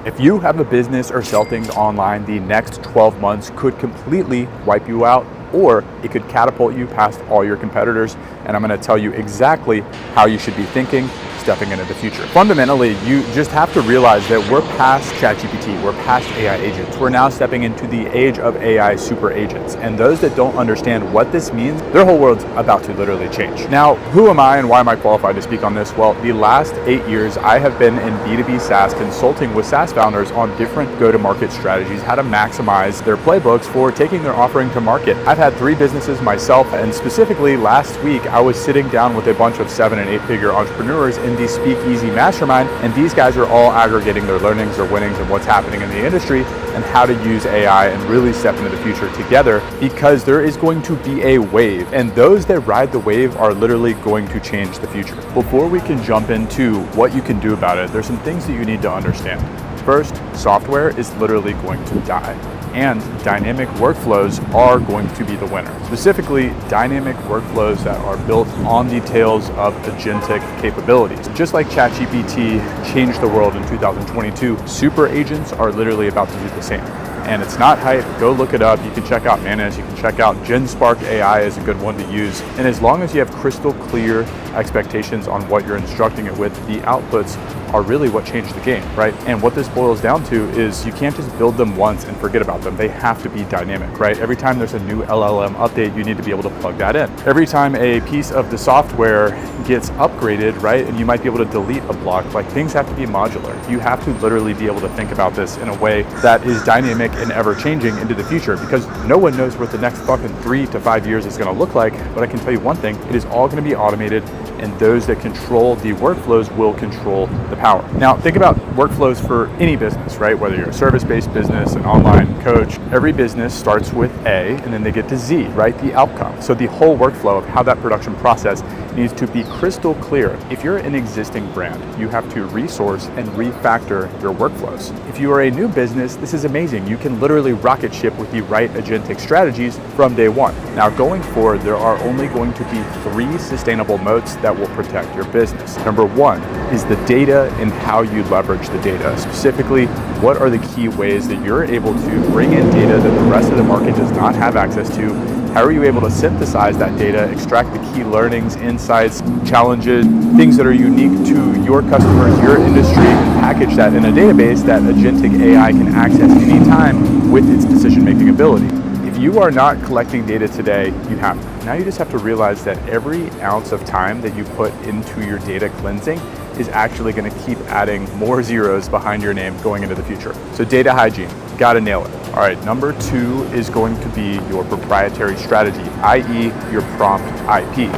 If you have a business or sell things online, the next 12 months could completely wipe you out, or it could catapult you past all your competitors. And I'm going to tell you exactly how you should be thinking stepping into the future. Fundamentally, you just have to realize that we're past ChatGPT, we're past AI agents. We're now stepping into the age of AI super agents. And those that don't understand what this means, their whole world's about to literally change. Now, who am I and why am I qualified to speak on this? Well, the last 8 years, I have been in B2B SaaS consulting with SaaS founders on different go-to-market strategies, how to maximize their playbooks for taking their offering to market. I've had 3 businesses myself, and specifically last week, I was sitting down with a bunch of 7- and 8-figure entrepreneurs in the Speakeasy Mastermind, and these guys are all aggregating their learnings, their winnings, and what's happening in the industry, and how to use AI and really step into the future together, because there is going to be a wave, and those that ride the wave are literally going to change the future. Before we can jump into what you can do about it, there's some things that you need to understand. First, software is literally going to die, and dynamic workflows are going to be the winner. Specifically, dynamic workflows that are built on the tails of agentic capabilities. Just like ChatGPT changed the world in 2022, super agents are literally about to do the same. And it's not hype, go look it up. You can check out Manage, you can check out GenSpark AI is a good one to use. And as long as you have crystal clear expectations on what you're instructing it with, the outputs are really what changed the game, right? And what this boils down to is you can't just build them once and forget about them. They have to be dynamic, right? Every time there's a new LLM update, you need to be able to plug that in. Every time a piece of the software gets upgraded, right, and you might be able to delete a block, like things have to be modular. You have to literally be able to think about this in a way that is dynamic and ever changing into the future, because no one knows what the next fucking 3 to 5 years is gonna look like. But I can tell you one thing, it is all gonna be automated, and those that control the workflows will control the power. Now, think about workflows for any business, right? Whether you're a service-based business, an online coach, every business starts with A and then they get to Z, right? The outcome. So the whole workflow of how that production process needs to be crystal clear. If you're an existing brand, you have to resource and refactor your workflows. If you are a new business, this is amazing. You can literally rocket ship with the right agentic strategies from day one. Now, going forward, there are only going to be 3 sustainable moats that will protect your business. Number 1 is the data and how you leverage the data. Specifically, what are the key ways that you're able to bring in data that the rest of the market does not have access to? How are you able to synthesize that data, extract the key learnings, insights, challenges, things that are unique to your customers, your industry, and package that in a database that agentic AI can access anytime with its decision-making ability? If you are not collecting data today, you have to. Now you just have to realize that every ounce of time that you put into your data cleansing is actually going to keep adding more zeros behind your name going into the future. So data hygiene, gotta nail it. All right, number 2 is going to be your proprietary strategy, i.e. your prompt IP.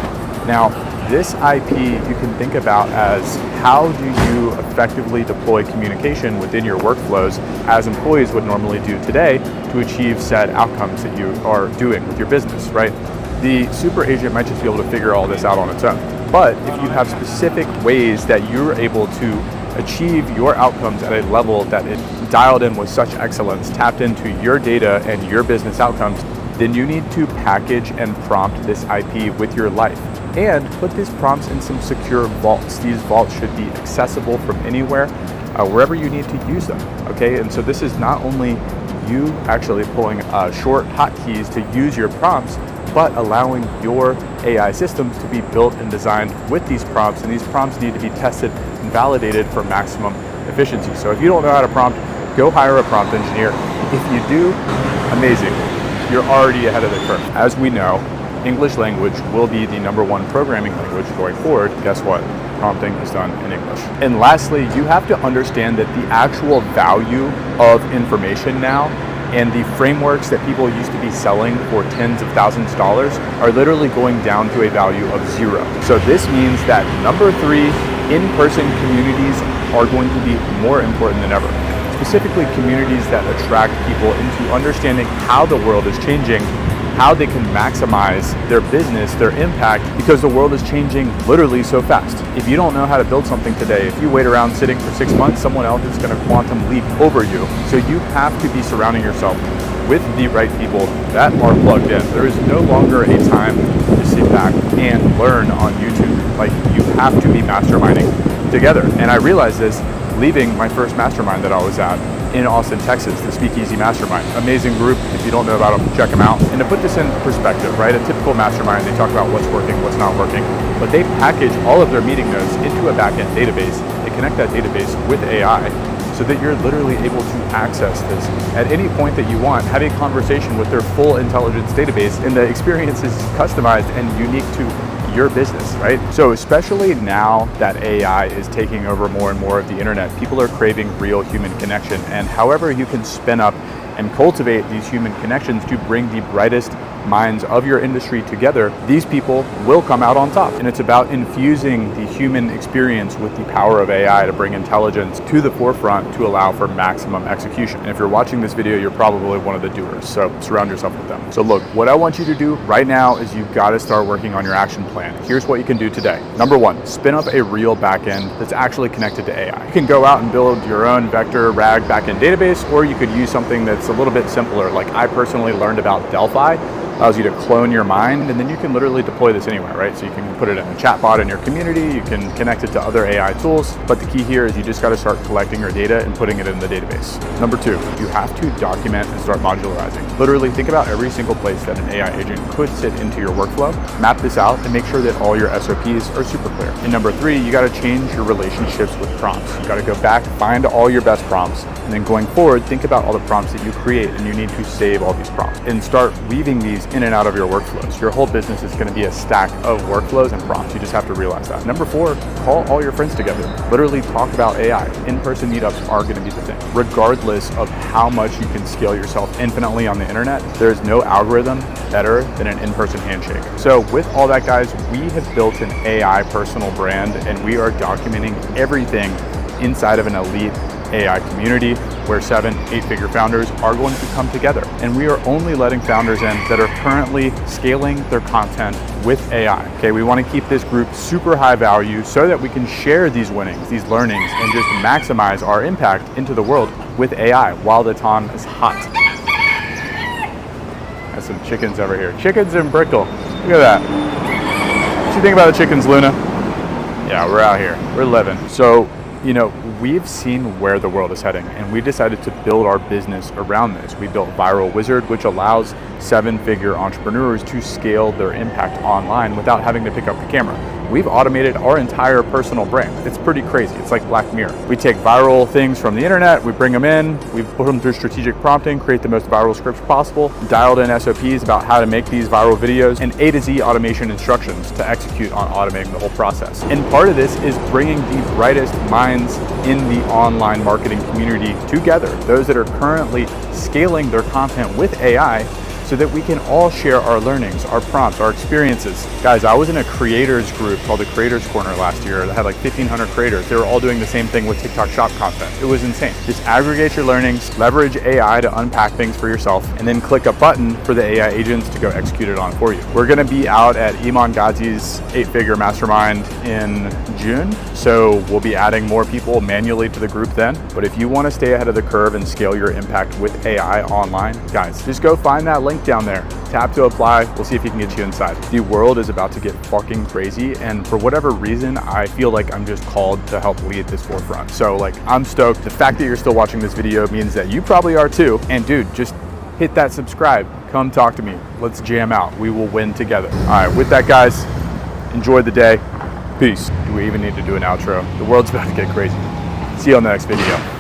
Now, this IP you can think about as how do you effectively deploy communication within your workflows as employees would normally do today to achieve said outcomes that you are doing with your business, right? The super agent might just be able to figure all this out on its own. But if you have specific ways that you're able to achieve your outcomes at a level that it dialed in with such excellence, tapped into your data and your business outcomes, then you need to package and prompt this IP with your life. And put these prompts in some secure vaults. These vaults should be accessible from anywhere, wherever you need to use them, okay? And so this is not only you actually pulling short hotkeys to use your prompts, but allowing your AI systems to be built and designed with these prompts, and these prompts need to be tested and validated for maximum efficiency. So if you don't know how to prompt, go hire a prompt engineer. If you do, amazing. You're already ahead of the curve. As we know, English language will be the #1 programming language going forward. Guess what? Prompting is done in English. And lastly, you have to understand that the actual value of information now and the frameworks that people used to be selling for tens of thousands of dollars are literally going down to a value of 0. So this means that number 3, in-person communities are going to be more important than ever. Specifically communities that attract people into understanding how the world is changing, how they can maximize their business, their impact, because the world is changing literally so fast. If you don't know how to build something today, if you wait around sitting for 6 months, someone else is going to quantum leap over you. So you have to be surrounding yourself with the right people that are plugged in. There is no longer a time to sit back and learn on YouTube. Like, you have to be masterminding together. And I realize this leaving my first mastermind that I was at in Austin, Texas, the Speakeasy Mastermind. Amazing group. If you don't know about them, check them out. And to put this in perspective, right? A typical mastermind, they talk about what's working, what's not working, but they package all of their meeting notes into a backend database. They connect that database with AI so that you're literally able to access this at any point that you want, have a conversation with their full intelligence database, and the experience is customized and unique to your business, right? So especially now that AI is taking over more and more of the internet, people are craving real human connection. And however you can spin up and cultivate these human connections to bring the brightest minds of your industry together, these people will come out on top. And it's about infusing the human experience with the power of AI to bring intelligence to the forefront to allow for maximum execution. And if you're watching this video, you're probably one of the doers, so surround yourself with them. So look, what I want you to do right now is you've got to start working on your action plan. Here's what you can do today. Number one, spin up a real backend that's actually connected to AI. You can go out and build your own vector RAG backend database, or you could use something that's a little bit simpler. Like I personally learned about Delphi. Allows you to clone your mind, and then you can literally deploy this anywhere, right? So you can put it in a chatbot in your community, you can connect it to other AI tools, but the key here is you just gotta start collecting your data and putting it in the database. Number two, you have to document and start modularizing. Literally think about every single place that an AI agent could sit into your workflow, map this out, and make sure that all your SOPs are super clear. And number three, you gotta change your relationships with prompts. You gotta go back, find all your best prompts, and then going forward, think about all the prompts that you create, and you need to save all these prompts and start weaving these in and out of your workflows. Your whole business is going to be a stack of workflows and prompts. You just have to realize that. Number four, call all your friends together. Literally talk about AI. In-person meetups are going to be the thing. Regardless of how much you can scale yourself infinitely on the internet, there's no algorithm better than an in-person handshake. So with all that, guys, we have built an AI personal brand, and we are documenting everything inside of an elite AI community where 7, 8-figure founders are going to come together. And we are only letting founders in that are currently scaling their content with AI. Okay, we want to keep this group super high value so that we can share these winnings, these learnings, and just maximize our impact into the world with AI while the time is hot. Got some chickens over here. Chickens in Brickell. Look at that. What you think about the chickens, Luna? Yeah, we're out here. We're living. So, you know, we've seen where the world is heading, and we decided to build our business around this. We built Viral Wizard, which allows 7-figure entrepreneurs to scale their impact online without having to pick up the camera. We've automated our entire personal brand. It's pretty crazy. It's like Black Mirror. We take viral things from the internet, we bring them in, we put them through strategic prompting, create the most viral scripts possible, dialed in SOPs about how to make these viral videos, and A to Z automation instructions to execute on automating the whole process. And part of this is bringing the brightest minds in the online marketing community together, those that are currently scaling their content with AI, so that we can all share our learnings, our prompts, our experiences. Guys, I was in a creators group called the Creators Corner last year that had like 1,500 creators. They were all doing the same thing with TikTok Shop content. It was insane. Just aggregate your learnings, leverage AI to unpack things for yourself, and then click a button for the AI agents to go execute it on for you. We're gonna be out at Iman Ghazi's 8-figure mastermind in June, so we'll be adding more people manually to the group then. But if you wanna stay ahead of the curve and scale your impact with AI online, guys, just go find that link down there, tap to apply. We'll see if he can get you inside. The world is about to get fucking crazy, and for whatever reason, I feel like I'm just called to help lead this forefront. So like, I'm stoked. The fact that you're still watching this video means that you probably are too. And dude, just hit that subscribe. Come talk to me. Let's jam out. We will win together. All right, with that, guys, enjoy the day. Peace. Do we even need to do an outro? The world's about to get crazy. See you on the next video.